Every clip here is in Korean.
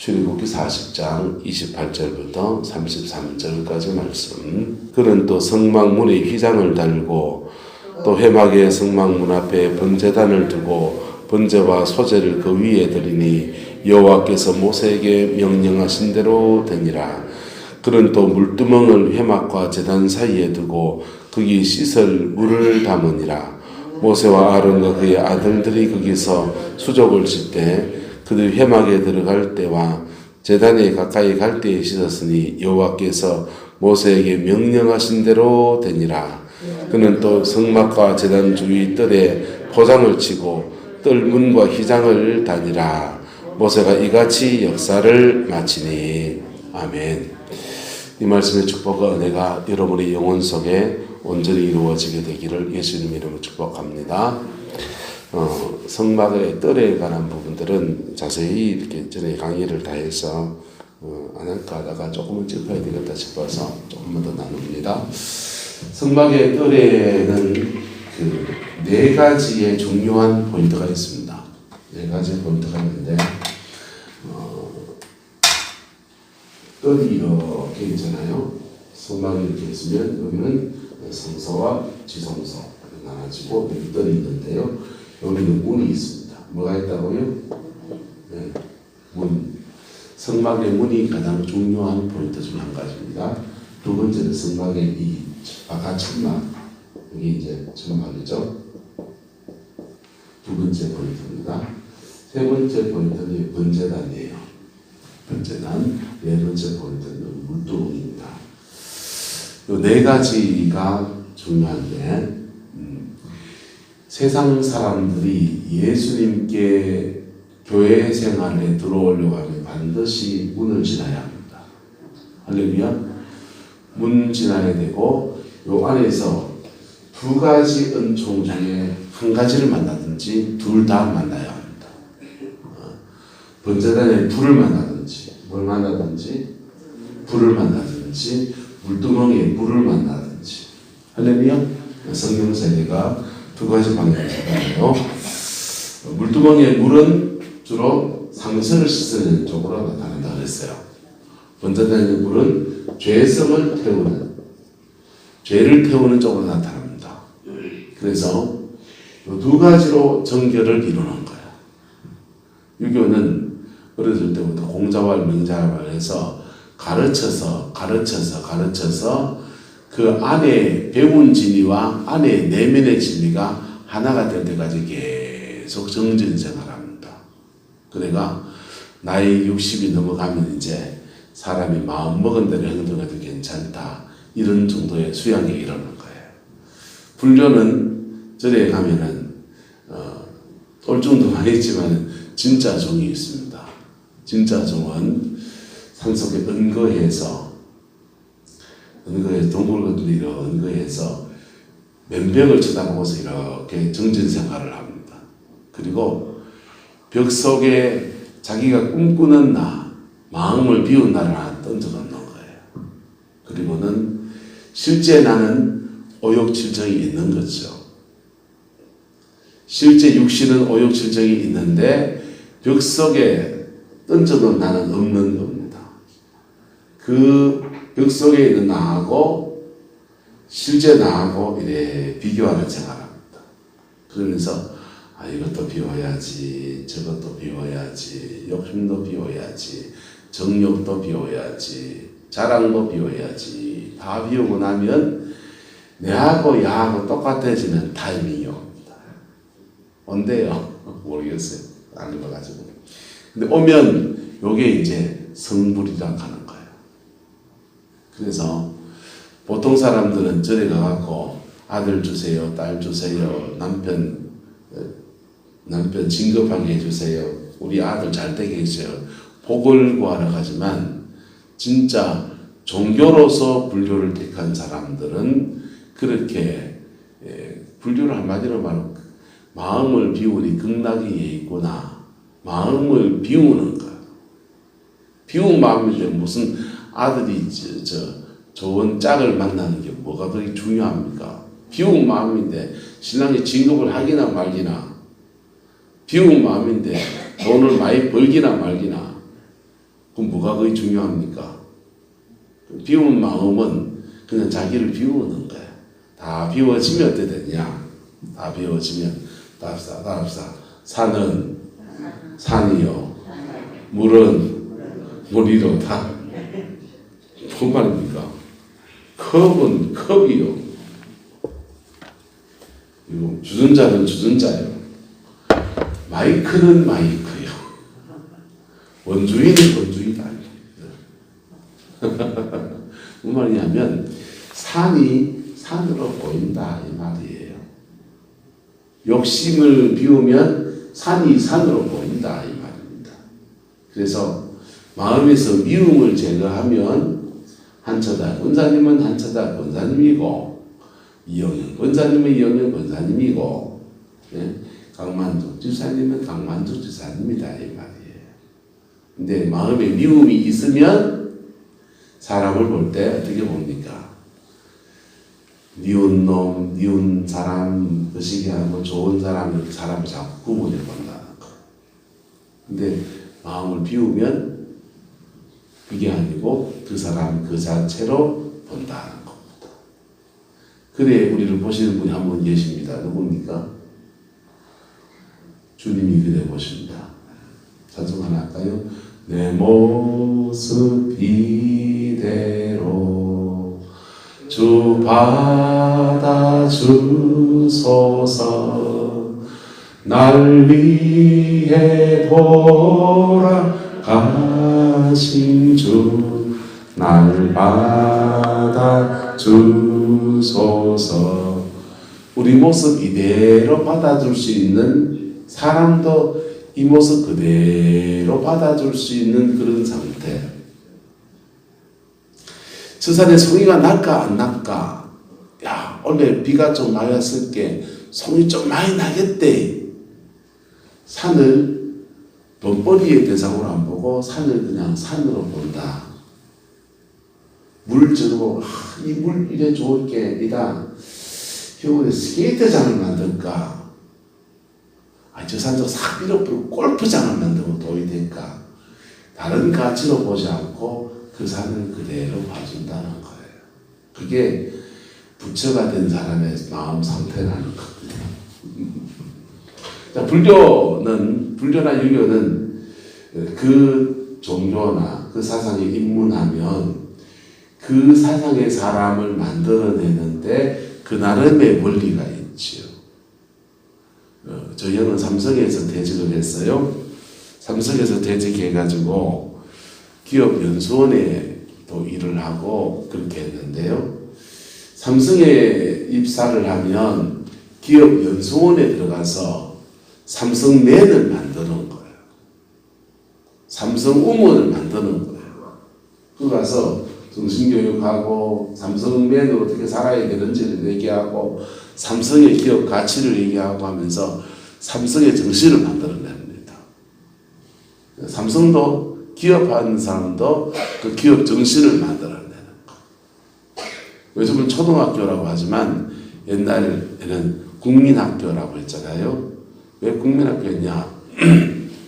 출애굽기 40장 28절부터 33절까지 말씀. 그는 또 성막 문에 휘장을 달고 또 회막의 성막 문 앞에 번제단을 두고 번제와 소제를 그 위에 드리니 여호와께서 모세에게 명령하신 대로 되니라. 그는 또 물두멍을 회막과 제단 사이에 두고 거기 씻을 물을 담으니라. 모세와 아론과 그의 아들들이 거기서 수족을 칠 때 그들이 회막에 들어갈 때와 제단에 가까이 갈 때에 씻었으니 여호와께서 모세에게 명령하신 대로 되니라. 그는 또 성막과 제단 주위 뜰에 포장을 치고 뜰문과 휘장을 다니라. 모세가 이같이 역사를 마치니. 아멘. 이 말씀의 축복과 은혜가 여러분의 영혼 속에 온전히 이루어지게 되기를 예수님 이름으로 축복합니다. 성막의 뜰에 관한 부분들은 자세히 이렇게 전에 강의를 다 해서 안 할까 하다가 조금은 짚어야 되겠다 싶어서 조금만 더 나눕니다. 성막의 뜰에는 그 네 가지의 중요한 포인트가 있습니다. 네 가지 포인트가 있는데 뜰이 이렇게 있잖아요. 성막이 이렇게 있으면 여기는 성소와 지성소 나눠지고 여기 뜰이 있는데요. 여기는 문이 있습니다. 뭐가 있다고요? 네, 문. 성막의 문이 가장 중요한 포인트 중 한 가지입니다. 두 번째는 성막의 이 바깥 천막. 여기 이제 천막이죠. 두 번째 포인트입니다. 세 번째 포인트는 번제단이에요. 번제단. 네 번째 포인트는 물두멍입니다. 이 네 가지가 중요한데 세상 사람들이 예수님께 교회 생활에 들어오려고 하면 반드시 문을 지나야 합니다. 할렐루야. 문 지나야 되고 요 안에서 두 가지 은총 중에 한 가지를 만나든지 둘 다 만나야 합니다. 번제단에 불을 만나든지 뭘 만나든지 불을 만나든지 물두멍에 물을 만나든지. 할렐루야. 성경 세계가 두 가지 방향을 가요. 물두멍의 물은 주로 상처를 씻는 쪽으로 나타난다 그랬어요. 번제단의 물은 죄성을 태우는, 죄를 태우는 쪽으로 나타납니다. 그래서 이 두 가지로 정결을 이루는 거예요. 유교는 어렸을 때부터 공자왈 명자왈 해서 가르쳐서 그 안에 배운 진리와 안에 내면의 진리가 하나가 될 때까지 계속 정진 생활합니다. 그러니까 나이 60이 넘어가면 이제 사람이 마음 먹은 대로 행동해도 괜찮다. 이런 정도의 수양에 이르는 거예요. 불교는 절에 가면은 똘중도 많이 있지만 진짜 종이 있습니다. 진짜 종은 산속에 은거해서 동물들이 이렇게 은거해서 맨벽을 쳐다보고서 이렇게 정진생활을 합니다. 그리고 벽 속에 자기가 꿈꾸는 나, 마음을 비운 나를 하나 던져 놓는 거예요. 그리고는 실제 나는 오욕칠정이 있는 거죠. 실제 육신은 오욕칠정이 있는데 벽 속에 던져놓은 나는 없는 겁니다. 그 벽 속에 있는 나하고 실제 나하고 이래 비교하는 생활합니다. 그러면서 이것도 비워야지, 저것도 비워야지, 욕심도 비워야지, 정욕도 비워야지, 자랑도 비워야지. 다 비우고 나면 내하고 야하고 똑같아지는 타이밍이 옵니다. 온대요. 모르겠어요. 안 읽어가지고. 근데 오면 요게 이제 성불이라고 하는 거예요. 그래서 보통 사람들은 절에 가갖고 아들 주세요, 딸 주세요, 남편 진급하게 해주세요, 우리 아들 잘 되게 해주세요, 복을 구하러 가지만 진짜 종교로서 불교를 택한 사람들은 그렇게 불교를 한마디로 말하면 마음을 비우니 극락이 있구나. 마음을 비우는 것. 비운 마음인데 무슨 아들이 좋은 짝을 만나는 게 뭐가 그렇게 중요합니까? 비운 마음인데 신랑이 진급을 하기나 말기나, 비운 마음인데 돈을 많이 벌기나 말기나, 그럼 뭐가 거의 중요합니까? 비운 마음은 그냥 자기를 비우는 거야. 다 비워지면 어떻게 되냐? 다 비워지면 답사. 산은 산이요. 물은 물이로다. 뭔 말입니까? 컵은 컵이요. 그리고 주전자는 주전자요. 마이크는 마이크요. 원주인은 원주이다. 무슨 말이냐면 산이 산으로 보인다 이 말이에요. 욕심을 비우면 산이 산으로 보인다 이 말입니다. 그래서 마음에서 미움을 제거하면 한처다 권사님은 한처다 권사님이고 이영현 권사님은 이영현 권사님이고 강만족 지사님은 강만족 지사님이다 이 말이에요. 근데 마음에 미움이 있으면 사람을 볼 때 어떻게 봅니까? 니운 놈, 니운 사람, 거시기하고 좋은 사람을 자꾸 구분해 본다는 거. 근데 마음을 비우면 그게 아니고 그 사람 그 자체로 본다는 겁니다. 그래 우리를 보시는 분이 한 분 계십니다. 누굽니까? 주님이 그래 보십니다. 찬송 하나 할까요? 내 모습 이대로 주 받아주소서. 날 위해 돌아가신 주 날 받아주소서. 우리 모습 이대로 받아줄 수 있는 사람도 이 모습 그대로 받아줄 수 있는 그런 상태. 저 산에 송이가 날까 안 날까? 야 원래 비가 좀 많이 왔을 게 송이 좀 많이 나겠대. 산을 돈벌이의 대상으로 안 보고 산을 그냥 산으로 본다. 물 저고 이 물 이래 좋을 게 아니라 겨울에 스케이트장을 만들까? 저 산도 싹 밀어버리고 골프장을 만들고 돈이 될까? 다른 가치로 보지 않고 그 산을 그대로 봐준다는 거예요. 그게 부처가 된 사람의 마음 상태라는 겁니다. 자, 불교나 유교는 그 종교나 그 사상에 입문하면 그 사상의 사람을 만들어내는데 그 나름의 원리가 있지요. 저희 형은 삼성에서 퇴직을 했어요. 삼성에서 퇴직해가지고 기업 연수원에 또 일을 하고 그렇게 했는데요. 삼성에 입사를 하면 기업 연수원에 들어가서 삼성맨을 만드는 거예요. 삼성우먼을 만드는 거예요. 그 가서 정신교육하고 삼성맨으로 어떻게 살아야 되는지를 얘기하고 삼성의 기업 가치를 얘기하고 하면서 삼성의 정신을 만들어냅니다. 삼성도 기업하는 사람도 그 기업 정신을 만들어내는 거. 요즘은 초등학교라고 하지만 옛날에는 국민학교라고 했잖아요. 왜 국민학교였냐?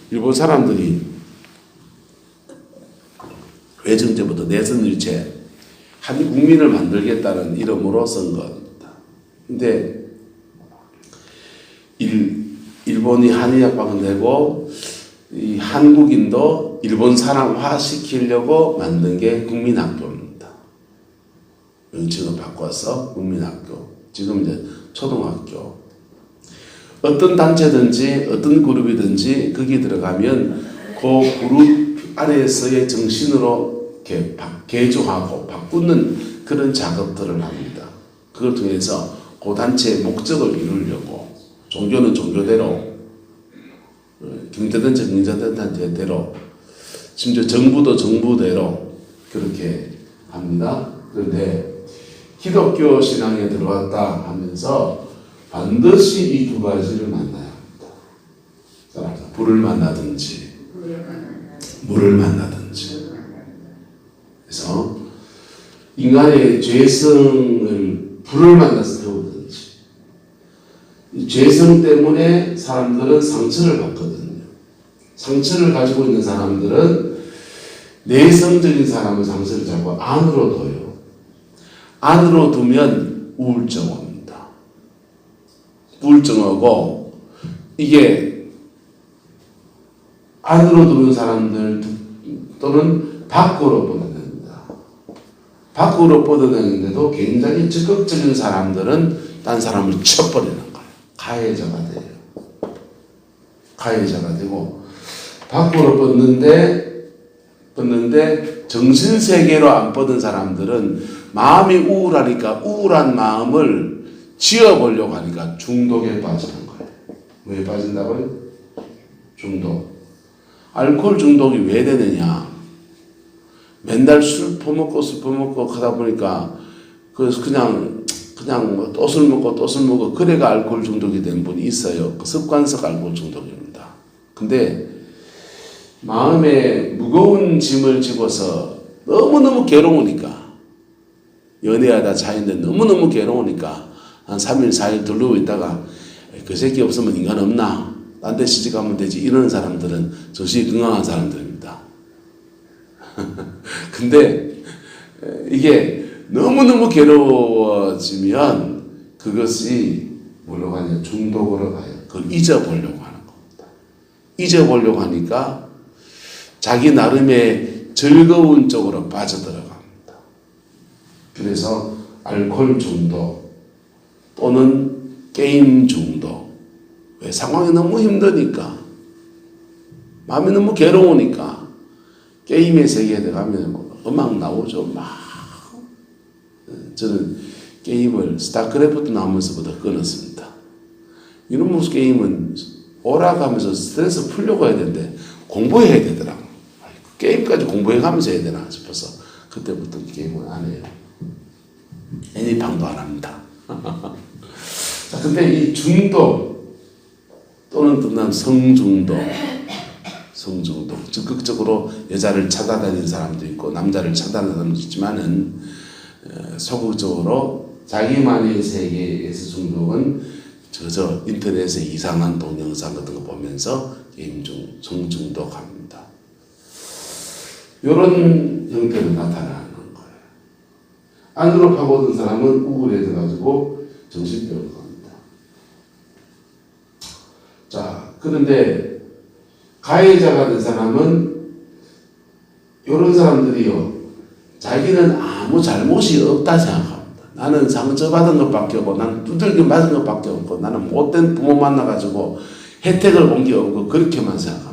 일본 사람들이 외정제부터 내선일체 한 국민을 만들겠다는 이름으로 쓴 겁니다. 근데 일본이 한일협약을 내고 이 한국인도 일본 사람화 시키려고 만든 게 국민학교입니다. 명칭을 바꿔서 국민학교. 지금 이제 초등학교. 어떤 단체든지 어떤 그룹이든지 거기 들어가면 그 그룹 안에서의 정신으로 이렇게 개조하고 바꾸는 그런 작업들을 합니다. 그걸 통해서 그 단체의 목적을 이루려고 종교는 종교대로 경제든 경제대로 심지어 정부도 정부대로 그렇게 합니다. 그런데 기독교 신앙에 들어왔다 하면서 반드시 이 두 가지를 만나야 합니다. 불을 만나든지 물을 만나든지. 그래서 인간의 죄성을 불을 만나서 태우든지. 이 죄성 때문에 사람들은 상처를 받거든요. 상처를 가지고 있는 사람들은 내성적인 사람은 상처를 자꾸 안으로 둬요. 안으로 두면 우울증 옵니다. 우울증 오고, 이게 안으로 두는 사람들 또는 밖으로 뻗어냅니다. 밖으로 뻗어내는데도 굉장히 적극적인 사람들은 딴 사람을 쳐버리는 거예요. 가해자가 돼요. 가해자가 되고, 밖으로 뻗는데 정신세계로 안 뻗은 사람들은 마음이 우울하니까 우울한 마음을 지어보려고 하니까 중독에 빠지는 거예요. 왜 빠진다고요? 중독. 알코올 중독이 왜 되느냐? 맨날 술 퍼먹고 하다 보니까 그냥 또 술 먹고 그래가 알코올 중독이 된 분이 있어요. 습관성 알코올 중독입니다. 근데 마음에 무거운 짐을 지고서 너무너무 괴로우니까, 연애하다 차인데 너무너무 괴로우니까 한 3일 4일 들르고 있다가 그 새끼 없으면 인간 없나? 딴 데 시집가면 되지. 이러는 사람들은 정신이 건강한 사람들입니다. 근데 이게 너무너무 괴로워지면 그것이 뭐라고 하냐, 중독으로 가요. 그걸 잊어보려고 하는 겁니다. 잊어보려고 하니까 자기 나름의 즐거운 쪽으로 빠져들어갑니다. 그래서 알코올 중독 또는 게임 중독. 왜? 상황이 너무 힘드니까, 마음이 너무 괴로우니까 게임의 세계에 들어가면 음악 나오죠. 막. 저는 게임을 스타크래프트 나오면서부터 끊었습니다. 이런 무슨 게임은 오락하면서 스트레스 풀려고 해야 되는데 공부해야 되더라고. 게임까지 공부해가면서 해야 되나 싶어서 그때부터 게임을 안 해요. 애니팡도 안 합니다. 자, 근데 이 중독 또는 성중독, 적극적으로 여자를 찾아다니는 사람도 있고 남자를 찾아다니는 사람도 있지만은 소극적으로 자기만의 세계에서 중독은 저 인터넷에 이상한 동영상 같은 거 보면서 게임 성중독합니다. 이런 형태로 나타나는 거예요. 안으로 파고든 사람은 우울해져가지고 정신병을 겁니다. 자, 그런데 가해자가 된 사람은 이런 사람들이요, 자기는 아무 잘못이 없다 생각합니다. 나는 상처받은 것밖에 없고, 나는 두들겨 맞은 것밖에 없고, 나는 못된 부모 만나가지고 혜택을 본 게 없고, 그렇게만 생각합니다.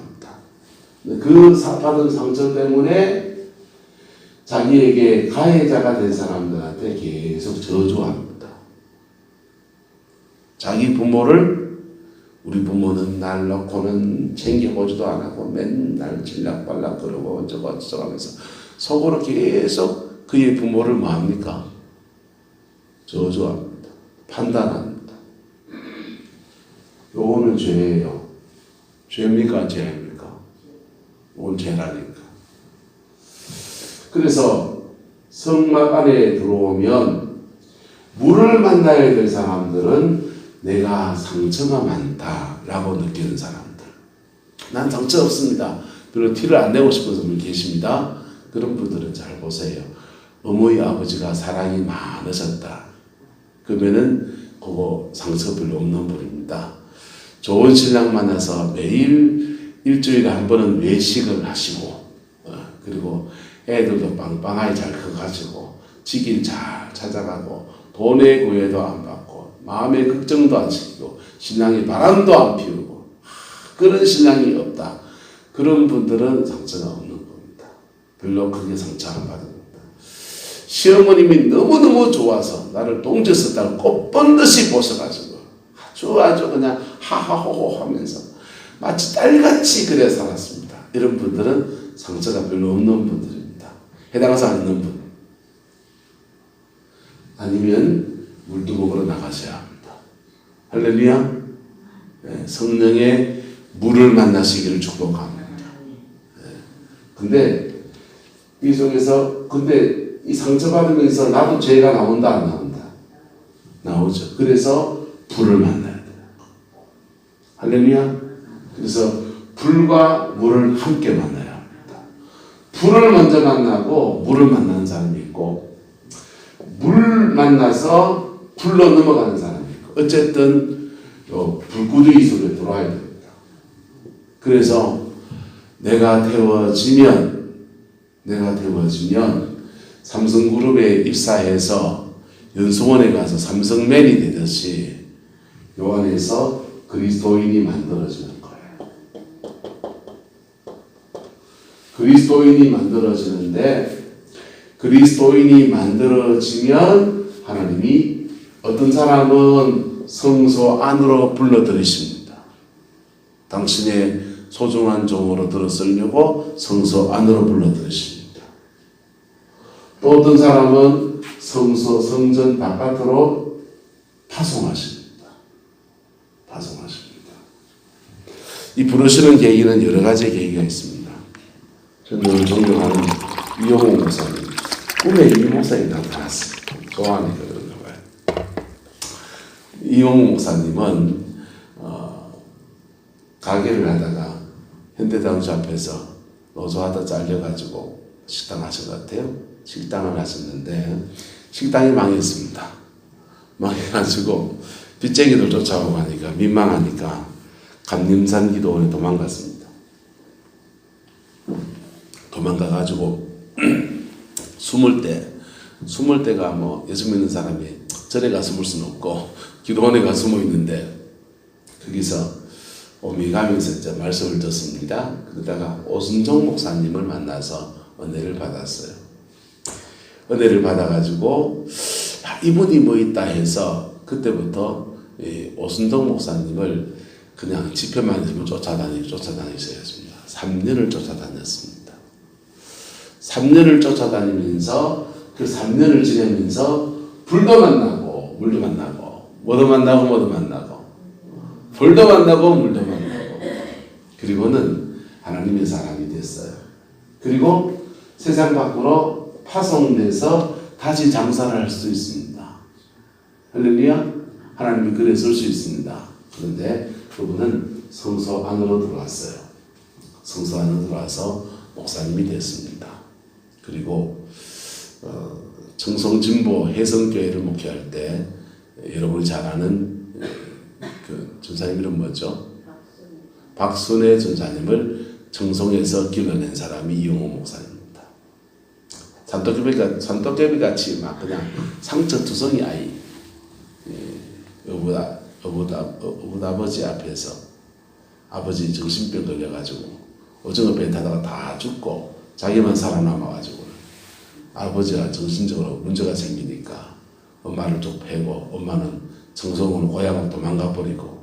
그 받은 상처 때문에 자기에게 가해자가 된 사람들한테 계속 저주합니다. 자기 부모를, 우리 부모는 날 놓고는 챙겨보지도 안 하고 맨날 질락발락 그러고 어쩌고 하면서 속으로 계속 그의 부모를 뭐합니까? 저주합니다. 판단합니다. 요거는 죄예요. 죄입니까? 죄입니까? 오늘 죄라니까. 그래서 성막 안에 들어오면 물을 만나야 될 사람들은 내가 상처가 많다라고 느끼는 사람들. 난 상처 없습니다. 별로 티를 안 내고 싶은 분이 계십니다. 그런 분들은 잘 보세요. 어머니 아버지가 사랑이 많으셨다. 그러면은 그거 상처 별로 없는 분입니다. 좋은 신랑 만나서 매일 일주일에 한 번은 외식을 하시고, 그리고 애들도 빵빵하게 잘 커가지고 지길 잘 찾아가고 돈의 구애도 안 받고 마음의 걱정도 안 시키고 신랑이 바람도 안 피우고 그런 신랑이 없다. 그런 분들은 상처가 없는 겁니다. 별로 크게 상처 안 받은 겁니다. 시어머님이 너무너무 좋아서 나를 똥줄 썼다고 꽃번듯이 보셔가지고 아주 그냥 하하호호 하면서 마치 딸같이 그래 살았습니다. 이런 분들은 상처가 별로 없는 분들입니다. 해당하지 않는 분. 아니면 물두멍으로 나가셔야 합니다. 할렐루야. 네, 성령의 물을 만나시기를 축복합니다. 네. 근데 이 속에서 이 상처받은 거에서 나도 죄가 나온다 안 나온다? 나오죠. 그래서 불을 만나야 돼요. 할렐루야. 그래서 불과 물을 함께 만나야 합니다. 불을 먼저 만나고 물을 만나는 사람이 있고, 물 만나서 불로 넘어가는 사람이 있고, 어쨌든 불구덩이 속에 들어와야 됩니다. 그래서 내가 태워지면 삼성그룹에 입사해서 연수원에 가서 삼성맨이 되듯이 요 안에서 그리스도인이 만들어지는 거예요. 그리스도인이 만들어지는데, 그리스도인이 만들어지면 하나님이 어떤 사람은 성소 안으로 불러들이십니다. 당신의 소중한 종으로 들었으려고 성소 안으로 불러들이십니다. 또 어떤 사람은 성소 성전 바깥으로 파송하십니다. 이 부르시는 계기는 여러 가지 계기가 있습니다. 저는 존경하는 이용호 목사님, 꿈에 이 목사님이 나타났어요. 좋아하니까 그런가 봐요. 이용호 목사님은 가게를 하다가 현대장수 앞에서 노조하다 잘려가지고 식당 하신 것 같아요. 식당을 하셨는데 식당이 망했습니다. 망해가지고 빚쟁이들 쫓아오고 하니까 민망하니까 감림산 기도원에 도망갔습니다. 도망가가지고 숨을 때가 뭐 예수 믿는 사람이 절에 가 숨을 수는 없고 기도원에 가 숨어 있는데, 거기서 오미가면서 이제 말씀을 듣습니다. 그러다가 오순종 목사님을 만나서 은혜를 받았어요. 은혜를 받아가지고 이분이 뭐 있다 해서 그때부터 오순종 목사님을 그냥 집회만 있으면 쫓아다니셔야 했습니다. 3년을 쫓아다녔습니다. 3년을 쫓아다니면서 그 3년을 지내면서 불도 만나고 물도 만나고 뭐도 만나고 불도 만나고 물도 만나고, 그리고는 하나님의 사람이 됐어요. 그리고 세상 밖으로 파송돼서 다시 장사를 할 수 있습니다. 할렐루야. 하나님이 글에 쓸 수 있습니다. 그런데 그분은 성소 안으로 들어왔어요. 성소 안으로 들어와서 목사님이 됐습니다. 그리고 청송진보 혜성교회를 목회할 때 여러분이 잘 아는 그 전사님 이름 뭐죠? 박순애 전사님을 청송에서 길러낸 사람이 이용호 목사님입니다. 산도깨비 같이 막 그냥 상처투성이 아이, 어부아버지 앞에서 아버지 정신병 걸려가지고 오징어 배 타다가 다 죽고 자기만 살아남아가지고 아버지가 정신적으로 문제가 생기니까 엄마를 쭉 패고, 엄마는 청송으로 고향으로 도망가 버리고,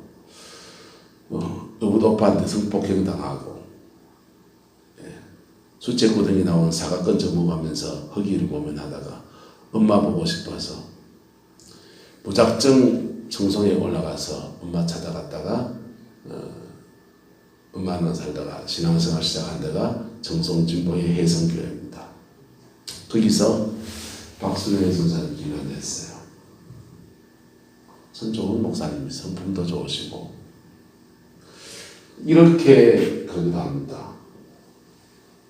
어부도 오빠한테 성폭행 당하고, 수채구덩이 나온 사과 건져 먹으면서 허기를 모면하다가 엄마 보고 싶어서 무작정 청송에 올라가서 엄마 찾아갔다가 엄마는 살다가 신앙생활 시작한 데가 청송진보의 혜성교회입니다. 거기서 박순애 전사를 길러냈어요. 참 좋은 목사님이 성품도 좋으시고 이렇게 거기도 합니다.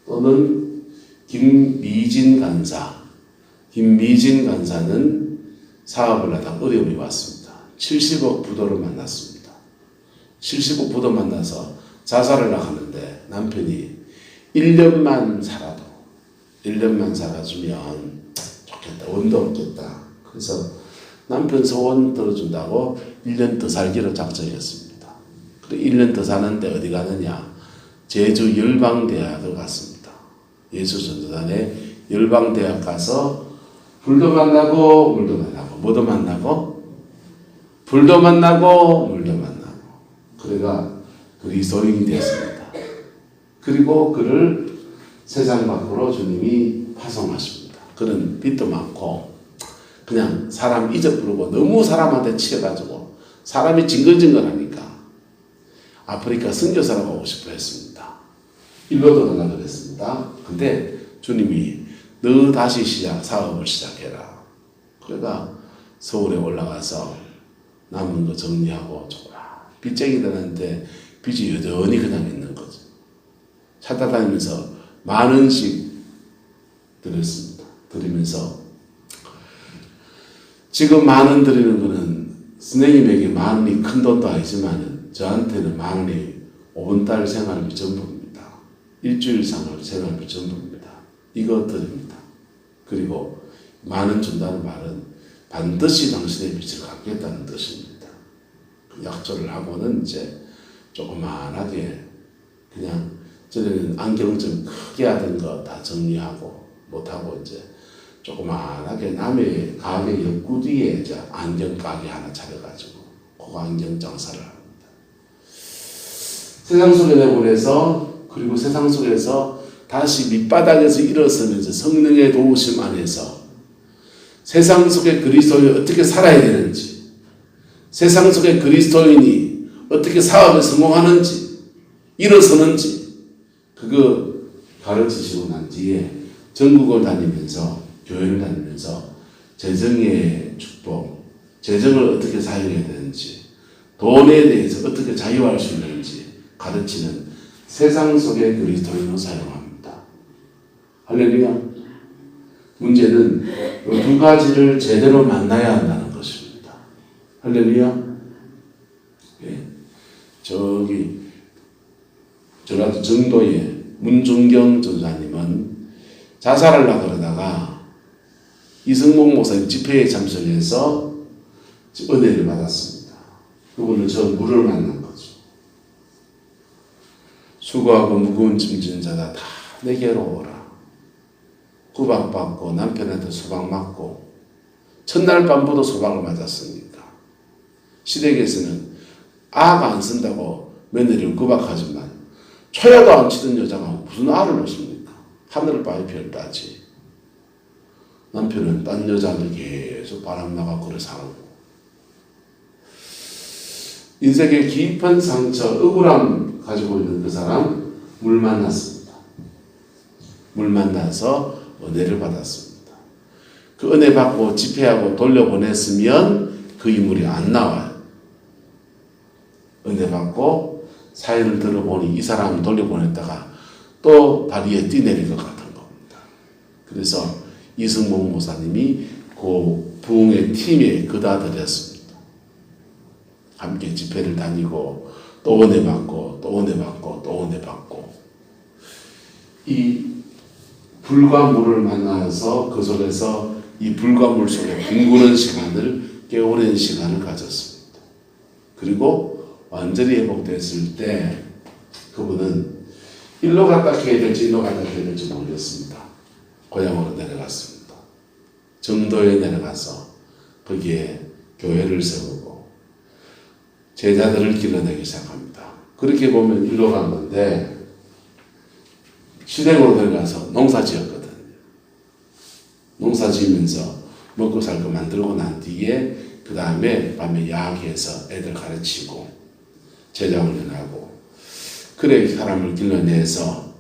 또는 김미진 간사는 사업을 하다 어려움이 왔습니다. 70억 부도를 만났습니다. 70억 부도 만나서 자살을 하는데 남편이 1년만 살아주면 좋겠다. 원도 없겠다. 그래서 남편 소원 들어준다고 1년 더 살기로 작정했습니다. 그리고 1년 더 사는데 어디 가느냐? 제주 열방대학을 갔습니다. 예수전도단에 열방대학 가서 불도 만나고 물도 만나고 뭐도 만나고 불도 만나고 물도 만나고, 그래가 그리스도인이 되었습니다. 그리고 그를 세상 밖으로 주님이 파송하십니다. 그는 빚도 많고 그냥 사람 잊어부르고 너무 사람한테 치여가지고 사람이 징글징글하니까 아프리카 선교사라고 하고 싶어 했습니다. 일로도 가려고 했습니다. 근데 주님이 너 다시 사업을 시작해라. 그러다 서울에 올라가서 남은 거 정리하고 빚쟁이들한테 빚이 여전히 그냥 있는 거죠. 찾아다니면서 10,000원씩 드렸습니다. 드리면서 지금 만원 드리는 거는 선생님에게 만원이 큰 돈도 아니지만 저한테는 만원이 5분 달 생활비 전부입니다. 일주일 생활비 전부입니다. 이거 드립니다. 그리고 만원 준다는 말은 반드시 당신의 빚을 갚겠다는 뜻입니다. 약조를 하고는 이제 조그만하게 그냥 저는 안경 좀 크게 하던 거 다 정리하고 못하고 이제 조그만하게 남의 가게 옆구리에 이제 안경 가게 하나 차려가지고 그 안경 장사를 합니다. 세상 속에 내보내서 그리고 세상 속에서 다시 밑바닥에서 일어서면서 성령의 도우심 안에서 세상 속의 그리스도인이 어떻게 살아야 되는지, 세상 속의 그리스도인이 어떻게 사업에 성공하는지, 일어서는지 그거 가르치시고 난 뒤에 전국을 다니면서 교회를 다니면서 재정의 축복, 재정을 어떻게 사용해야 되는지, 돈에 대해서 어떻게 자유할 수 있는지 가르치는 세상 속의 그리스도인으로 사용합니다. 할렐루야. 문제는 이 두 가지를 제대로 만나야 한다는 것입니다. 할렐루야. 예. 저기 전라도 정도의 문중경 전사님은 자살하려고 그러다가 이승목 목사님 집회에 참석해서 은혜를 받았습니다. 그분은 저 물을 만난 거죠. 수고하고 무거운 짐진 자다 다 내게로 오라. 구박받고 남편한테 수박 맞고 첫날 밤부터 수박을 맞았으니까 시댁에서는 아가 안 쓴다고 며느리를 구박하지만 초야도 안 치던 여자가 무슨 알을 놓습니까? 하늘을 봐야 별 따지. 남편은 딴 여자를 계속 바람나가 그래 살고 인생의 깊은 상처, 억울함 가지고 있는 그 사람 물 만났습니다. 물 만나서 은혜를 받았습니다. 그 은혜 받고 집회하고 돌려보냈으면 그 인물이 안 나와요. 은혜 받고 사연을 들어보니 이 사람을 돌려보냈다가 또 다리에 뛰내릴 것 같은 겁니다. 그래서 이승목 목사님이 그 부흥의 팀에 그다드렸습니다. 함께 집회를 다니고 또 은혜 받고 또 은혜 받고 또 은혜 받고 이 불과 물을 만나서 그 속에서 이 불과 물 속에 뒹구는 시간을 꽤 오랜 시간을 가졌습니다. 그리고 완전히 회복됐을 때 그분은 일로 갔다 해야 될지 일로 갔다 해야 될지 모르겠습니다. 고향으로 내려갔습니다. 정도에 내려가서 거기에 교회를 세우고 제자들을 길러내기 시작합니다. 그렇게 보면 일로 간 건데 시댁으로 내려가서 농사 지었거든요. 농사 지으면서 먹고 살 거 만들고 난 뒤에 그 다음에 밤에 야학해서 애들 가르치고 제자 훈련하고 그래 사람을 길러내서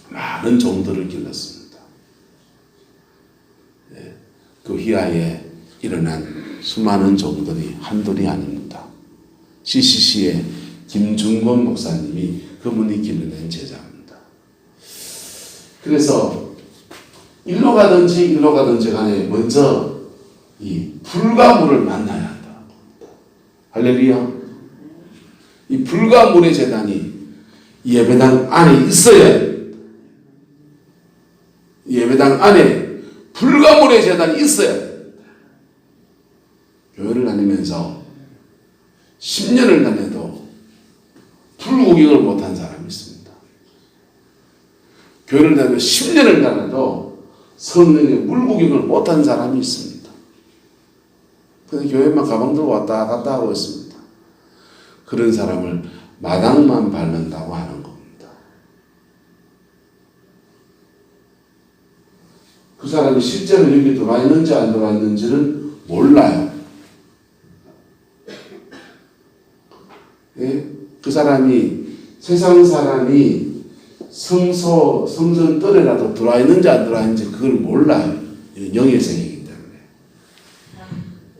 많은 종들을 길렀습니다. 네. 그 휘하에 일어난 수많은 종들이 한둘이 아닙니다. CCC의 김중권 목사님이 그분이 길러낸 제자입니다. 그래서 일로 가든지 간에 먼저 이 불과 물을 만나야 한다. 할렐루야. 이 불과 물의 재단이 예배당 안에 있어야 됩니다. 예배당 안에 불과 물의 재단이 있어야 됩니다. 교회를 다니면서 10년을 다녀도 불구경을 못한 사람이 있습니다. 교회를 다니며 10년을 다녀도 성령의 물구경을 못한 사람이 있습니다. 그런데 교회만 가방 들고 왔다 갔다 하고 있습니다. 그런 사람을 마당만 밟는다고 하는 겁니다. 그 사람이 실제로 여기 들어와 있는지 안 들어와 있는지는 몰라요. 예? 그 사람이 세상 사람이 성전 뜰에라도 들어와 있는지 안 들어와 있는지 그걸 몰라요. 영의 세계이기 때문에.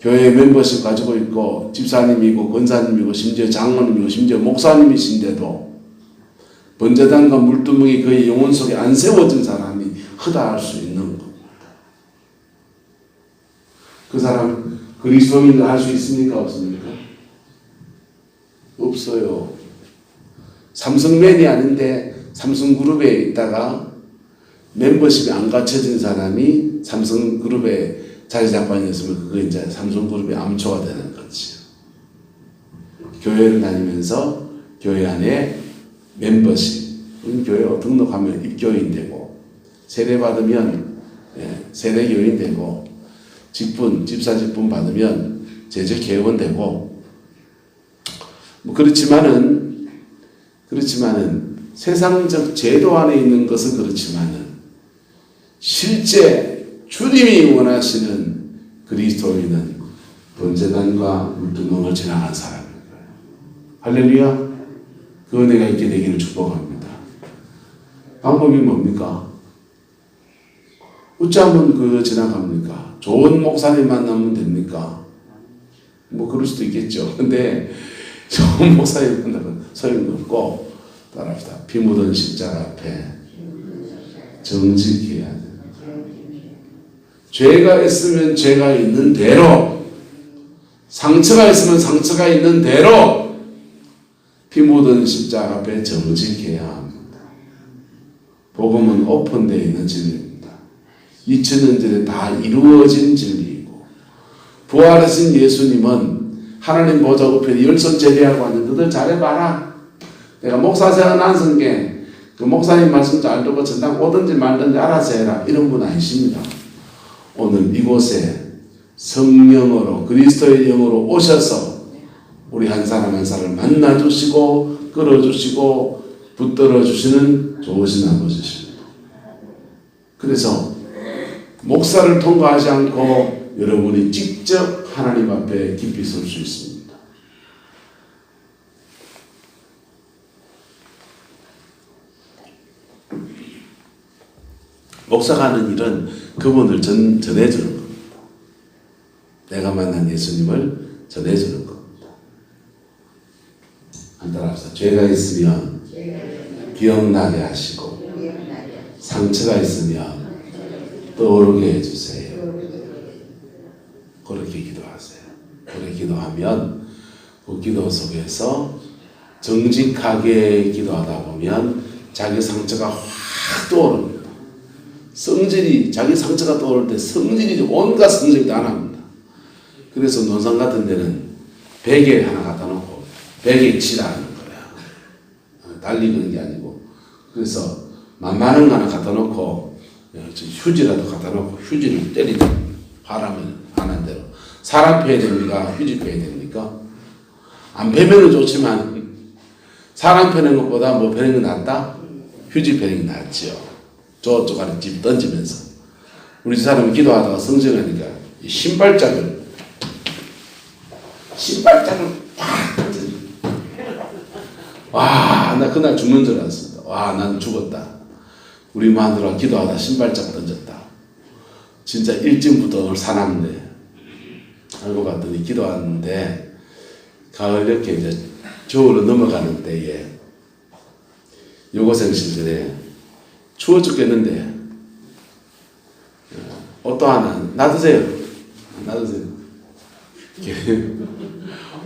교회 멤버십 가지고 있고 집사님이고 권사님이고 심지어 장로님이고 심지어 목사님이신데도 번제단과 물두멍이 그의 영혼 속에 안 세워진 사람이 허다할 수 있는 겁니다. 그 사람 그리스도인을 할 수 있습니까? 없습니까? 없어요. 삼성맨이 아닌데 삼성그룹에 있다가 멤버십이 안 갖춰진 사람이 삼성그룹에 자리 잡고 있으면 그거 이제 삼성그룹의 암초가 되는 거지. 교회를 다니면서 교회 안에 멤버십, 교회 등록하면 입교인 되고, 세례 받으면 세례교인 되고, 직분, 집사 직분 받으면 제적회원 되고, 뭐 그렇지만은 세상적 제도 안에 있는 것은 그렇지만은 실제 주님이 원하시는 그리스도인은 번제단과 물두멍을 지나간 사람인 거예요. 할렐루야. 그 은혜가 있게 되기를 축복합니다. 방법이 뭡니까? 어쩌면 그 지나갑니까? 좋은 목사님 만나면 됩니까? 뭐 그럴 수도 있겠죠. 근데 좋은 목사님 만나면 소용없고, 따라합시다. 피 묻은 십자가 앞에 정직해야 돼. 죄가 있으면 죄가 있는 대로, 상처가 있으면 상처가 있는 대로 피 묻은 십자가 앞에 정직해야 합니다. 복음은 오픈되어 있는 진리입니다. 2000년 전에 다 이루어진 진리이고, 부활하신 예수님은 하나님 보좌 우편에 열손 제비하고 왔는데 너들 잘해봐라. 내가 목사생활 난성게 그 목사님 말씀 잘 듣고 전당 오든지 말든지 알아서 해라. 이런 분 아니십니다. 오늘 이곳에 성령으로 그리스도의 영으로 오셔서 우리 한 사람 한 사람을 만나주시고 끌어주시고 붙들어주시는 좋으신 아버지십니다. 그래서 목사를 통과하지 않고 여러분이 직접 하나님 앞에 깊이 설 수 있습니다. 목사가 하는 일은 그분을 전해주는 겁니다. 내가 만난 예수님을 전해주는 겁니다. 따라합시다. 죄가 있으면 기억나게 하시고, 상처가 있으면 떠오르게 해주세요. 그렇게 기도하세요. 그렇게 기도하면 그 기도 속에서 정직하게 기도하다 보면 자기 상처가 확 떠오릅니다. 성질이, 자기 상처가 떠오를 때 성질이 온갖 성질이 다 납니다. 그래서 논산 같은 데는 베개 하나 갖다 놓고 베개 치라는 거야. 달리 그런 게 아니고. 그래서 만만한 거 하나 갖다 놓고 휴지라도 갖다 놓고 휴지를 때리는, 바람을 안 한 대로. 사람 패야 됩니까? 휴지 패야 됩니까? 안 패면 좋지만 사람 패는 것보다 뭐 패는 게 낫다? 휴지 패는 게 낫죠. 저쪽 안에 집 던지면서. 우리 집 사람이 기도하다가 성전하니까 신발짝을 딱 던져. 와, 나 그날 죽는 줄 알았습니다. 와, 난 죽었다. 우리 마누라가 기도하다 신발짝 던졌다. 진짜 일찍부터 오늘 사납네. 알고 봤더니 기도하는데 가을 이렇게 이제 겨울로 넘어가는 때에 여고생 시절에 추워 죽겠는데 옷도 하나 놔두세요.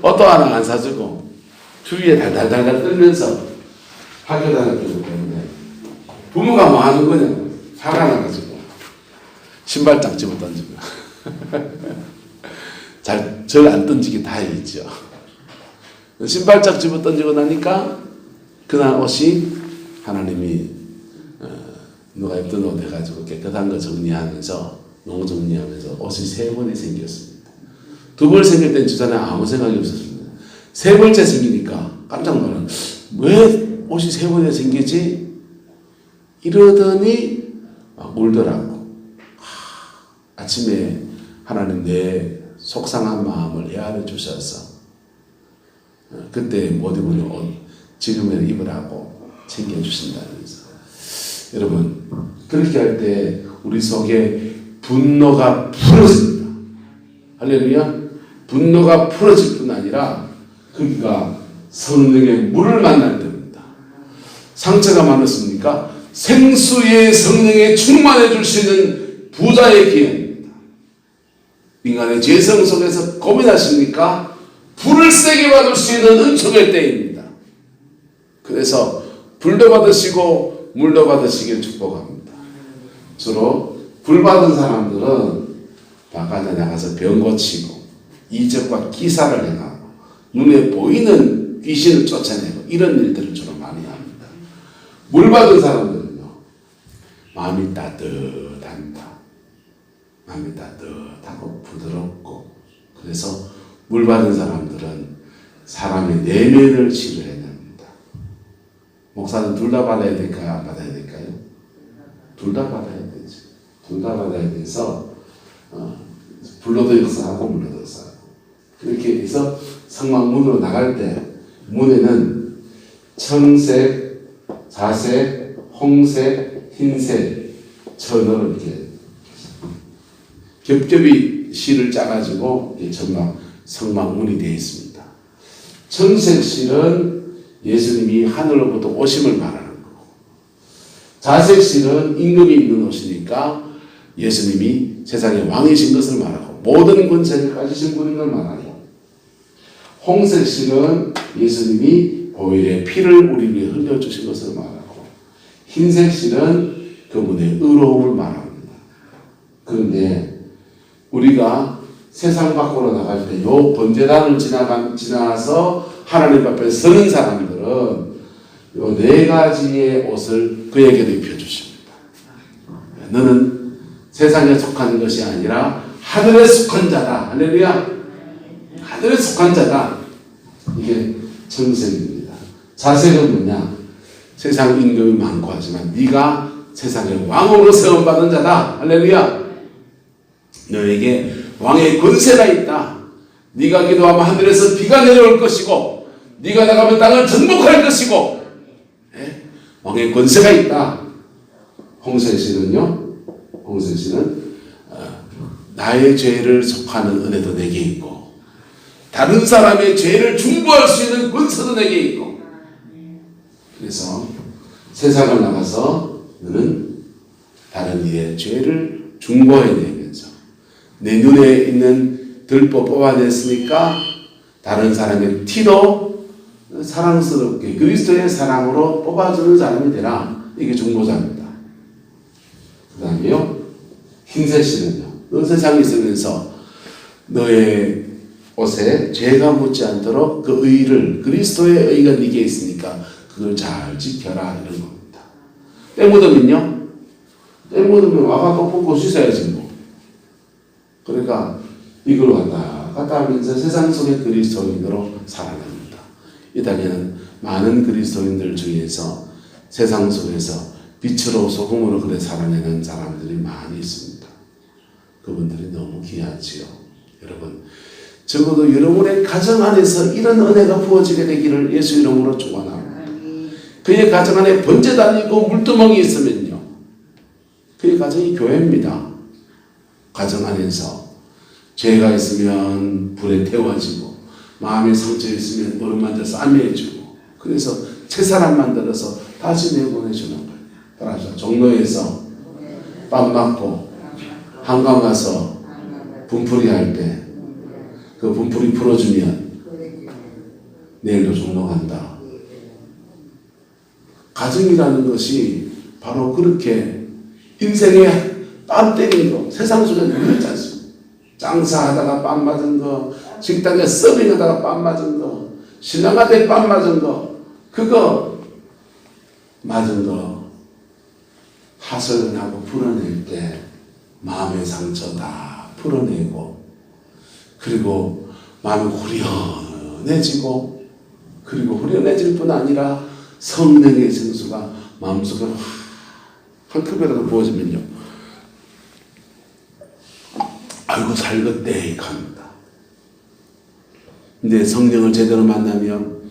옷도 하나 안 사주고 주위에 달달달달 떨면서 학교 다녔기 때문에 부모가 뭐 하는 거냐, 화가 나가지고 신발장 집어 던지고 절 안 던지기 다행이죠. 신발장 집어 던지고 나니까 그날 옷이 하나님이 누가 입던 옷 해가지고 깨끗한 거 정리하면서, 농 정리하면서 옷이 3번이 생겼습니다. 2번 생길 땐 주변에 아무 생각이 없었습니다. 3번째 생기니까 깜짝 놀란, 왜 옷이 3번이 생기지? 이러더니 막 울더라고. 아침에 하나님 내 속상한 마음을 헤아려 주셔서 그때 못 입은 옷 지금은 입으라고 챙겨주신다면서. 여러분, 그렇게 할 때 우리 속에 분노가 풀어집니다. 할렐루야. 분노가 풀어질 뿐 아니라 그가 성령의 물을 만날 때입니다. 상처가 많았습니까? 생수의 성령에 충만해 줄 수 있는 부자의 기회입니다. 인간의 죄성 속에서 고민하십니까? 불을 세게 받을 수 있는 은총의 때입니다. 그래서 불도 받으시고 물도 받으시길 축복합니다. 주로 불 받은 사람들은 바깥에 나가서 병 고치고 이적과 기사를 행하고 눈에 보이는 귀신을 쫓아내고 이런 일들을 주로 많이 합니다. 물 받은 사람들은요, 마음이 따뜻합니다. 마음이 따뜻하고 부드럽고, 그래서 물 받은 사람들은 사람의 내면을 치료해야 됩니다. 목사는 둘 다 받아야 될까요? 안 받아야 될까요? 둘 다 받아야 되죠. 둘 다 받아야 돼서 불로도 역사하고 물로도 역사하고, 그렇게 해서 성막문으로 나갈 때 문에는 청색, 자색, 홍색, 흰색 천으로 이렇게 겹겹이 실을 짜가지고 성막문이 되어 있습니다. 청색 실은 예수님이 하늘로부터 오심을 말하는 거고, 자색 실은 임금이 입는 옷이니까 예수님이 세상의 왕이신 것을 말하고 모든 권세를 가지신 분인 걸 말하고, 홍색 실은 예수님이 보혈의 피를 우리 위해 흘려주신 것을 말하고, 흰색 실은 그분의 의로움을 말합니다. 그런데 우리가 세상 밖으로 나갈 때 요 번제단을 지나서 하나님 앞에 서는 사람들은 요 네 가지의 옷을 그에게도 입혀주십니다. 너는 세상에 속한 것이 아니라 하늘에 속한 자다. 할렐루야. 하늘에 속한 자다. 이게 청색입니다. 자색은 뭐냐? 세상 임금이 많고 하지만 네가 세상의 왕으로 세움받은 자다. 할렐루야. 너에게 왕의 권세가 있다. 네가 기도하면 하늘에서 비가 내려올 것이고, 네가 나가면 땅을 정복할 것이고, 왕의 권세가 있다. 홍색씨는요, 홍색씨는 나의 죄를 속하는 은혜도 내게 있고, 다른 사람의 죄를 중보할 수 있는 권세도 내게 있고, 그래서 세상을 나가서 너는 다른 이의 죄를 중보해내면서 내 눈에 있는 들보 뽑아냈으니까 다른 사람의 티도 사랑스럽게 그리스도의 사랑으로 뽑아주는 사람이 되라. 이게 중보자입니다. 그 다음에요, 흰색 씨는요, 너 세상에 있으면서 너의 옷에 죄가 묻지 않도록 그 의를, 그리스도의 의가 네게 있으니까 그걸 잘 지켜라, 이런 겁니다. 때 묻으면요, 때 묻으면 와가 또 뽑고 씻어야지 뭐. 그러니까 이걸 왔다 갔다 하면서 세상 속의 그리스도인으로 살아갑니다. 이 땅에는 많은 그리스도인들 중에서 세상 속에서 빛으로 소금으로 그래 살아내는 사람들이 많이 있습니다. 그분들이 너무 귀하지요. 여러분, 적어도 여러분의 가정 안에서 이런 은혜가 부어지게 되기를 예수 이름으로 축원합니다. 그의 가정 안에 번제단이 있고 물두멍이 있으면요, 그의 가정이 교회입니다. 가정 안에서 죄가 있으면 불에 태워지고, 마음에 상처 있으면 노릇 만져서 안내해주고, 그래서 새 사람 만들어서 다시 내보내주는 거예요. 따라서 종로에서 밥 맞고 한강 가서 분풀이 할 때 그 분풀이 풀어주면 내일도 종로 간다. 가정이라는 것이 바로 그렇게 인생에 땀 때린 거, 세상 속에 늘지 않습니다. 장사하다가 뺨 맞은 거, 식당에 서빙하다가 뺨 맞은 거, 신랑한테 뺨 맞은 거, 그거 맞은 거 하소연하고 풀어낼 때 마음의 상처 다 풀어내고, 그리고 마음이 후련해지고, 그리고 후련해질 뿐 아니라 성령의 생수가 마음속에 한 컵이라도 부어지면요, 아이고 살겠대 합니다. 근데 성령을 제대로 만나면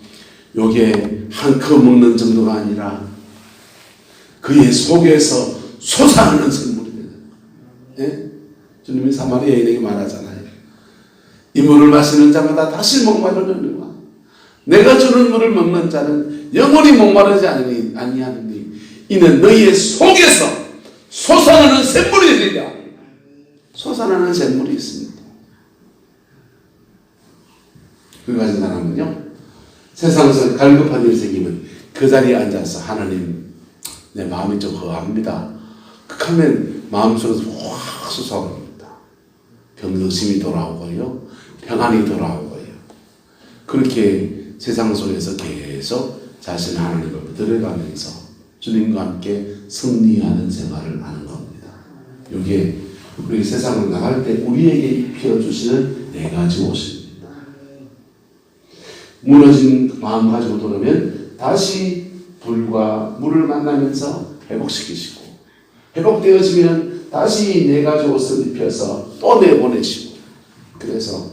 요게 한 컵 먹는 정도가 아니라 그의 속에서 솟아나는 선물이 되는 거예요. 예? 주님이 사마리아인에게 말하잖아요. 이 물을 마시는 자마다 다시 목마르느니라. 내가 주는 물을 먹는 자는 영원히 목마르지 아니하느니 이는 너희의 속에서 솟아나는 샘물이 되리라. 솟아나는 샘물이 있습니다. 그것까지 나가면요, 세상에서 갈급한 일 생기면 그 자리에 앉아서 하나님, 내 마음이 좀 허합니다. 극하면 마음속에서 확 솟아옵니다. 병정심이 돌아오고요, 평안이 돌아오고요. 그렇게 세상 속에서 계속 자신 하나님을 들어가면서 주님과 함께 승리하는 생활을 하는 겁니다. 이게 우리 세상을 나갈 때 우리에게 입혀주시는 4가지 옷입니다. 무너진 마음 가지고 돌아오면 다시 불과 물을 만나면서 회복시키시고, 회복되어지면 다시 4가지 옷을 입혀서 또 내보내시고, 그래서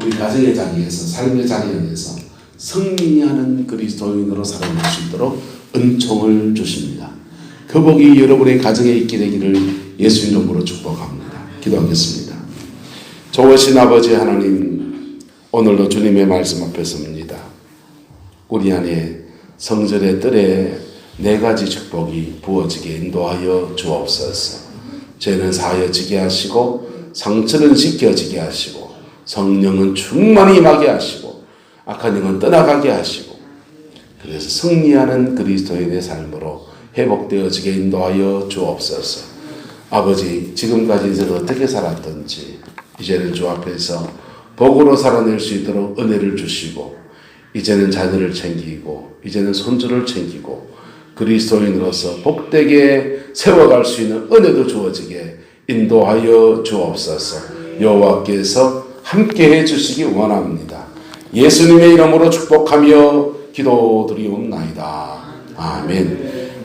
우리 가정의 자리에서, 삶의 자리에서 승리하는 그리스도인으로 살아갈 수 있도록 은총을 주십니다. 그 복이 여러분의 가정에 있게 되기를 예수 이름으로 축복합니다. 기도하겠습니다. 좋으신 아버지 하나님, 오늘도 주님의 말씀 앞에 섭니다. 우리 안에 성전의 뜰에 4가지 축복이 부어지게 인도하여 주옵소서. 죄는 사하여지게 하시고, 상처는 씻겨지게 하시고, 성령은 충만히 임하게 하시고, 악한 영은 떠나가게 하시고, 그래서 승리하는 그리스도인의 삶으로 회복되어지게 인도하여 주옵소서. 아버지, 지금까지 인생을 어떻게 살았던지 이제는 주 앞에서 복으로 살아낼 수 있도록 은혜를 주시고, 이제는 자녀를 챙기고, 이제는 손주를 챙기고, 그리스도인으로서 복되게 세워갈 수 있는 은혜도 주어지게 인도하여 주옵소서. 여호와께서 함께해 주시기 원합니다. 예수님의 이름으로 축복하며 기도드리옵나이다. 아멘.